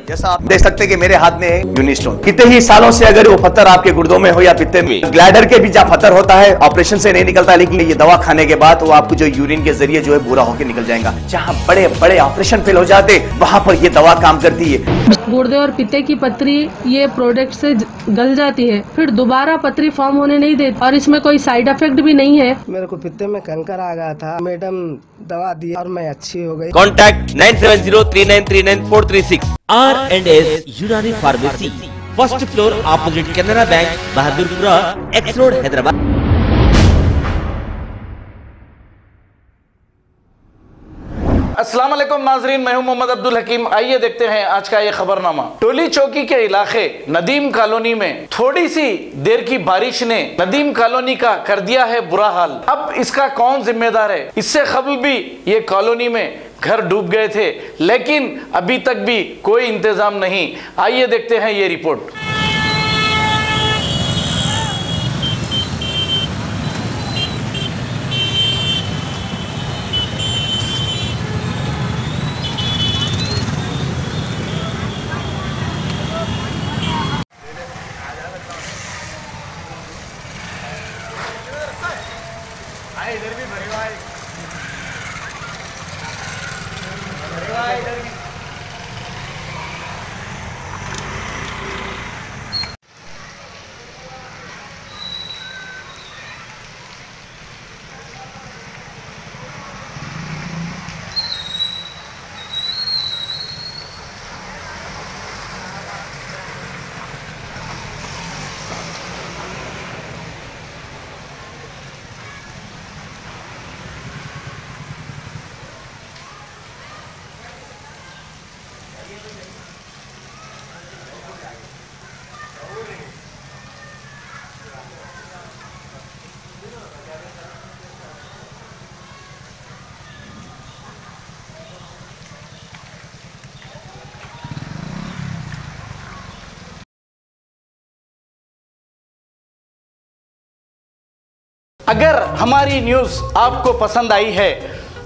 जैसा आप देख सकते हैं कि मेरे हाथ में है यूनिस्टोन। कितने ही सालों से अगर वो पत्थर आपके गुर्दों में हो या पित्ते में, ग्लैडर के भी जहाँ पत्थर होता है ऑपरेशन से नहीं निकलता, लेकिन ये दवा खाने के बाद वो आपको जो यूरिन के जरिए जो है बुरा होकर निकल जाएगा। जहाँ बड़े बड़े ऑपरेशन फेल हो जाते वहां पर ये दवा काम करती है। गुर्दे और पित्ते की पथरी ये प्रोडक्ट से गल जाती है, फिर दोबारा पथरी फॉर्म होने नहीं देती और इसमें कोई साइड इफेक्ट भी नहीं है। मेरे को पित्ते में कैंकर आ गया था, मैडम दवा दी और मैं अच्छी हो गई। कॉन्टैक्ट 9703939436 R&S यूनानी pharmacy, first floor opposite Canara bank, Bahadurpura, x road, Hyderabad. अस्सलाम वालेकुम नाजरीन, मैं हूं मोहम्मद अब्दुल हकीम। आइए देखते हैं आज का ये खबरनामा। टोली चौकी के इलाके नदीम कॉलोनी में थोड़ी सी देर की बारिश ने नदीम कॉलोनी का कर दिया है बुरा हाल। अब इसका कौन जिम्मेदार है? इससे कबल भी ये कॉलोनी में घर डूब गए थे, लेकिन अभी तक भी कोई इंतजाम नहीं। आइए देखते हैं ये रिपोर्ट। इधर भी भरी भाई इधर भी। अगर हमारी न्यूज़ आपको पसंद आई है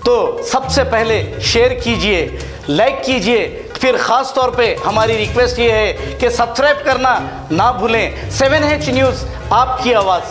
तो सबसे पहले शेयर कीजिए, लाइक कीजिए, फिर ख़ास तौर पे हमारी रिक्वेस्ट ये है कि सब्सक्राइब करना ना भूलें। 7H न्यूज़, आपकी आवाज़।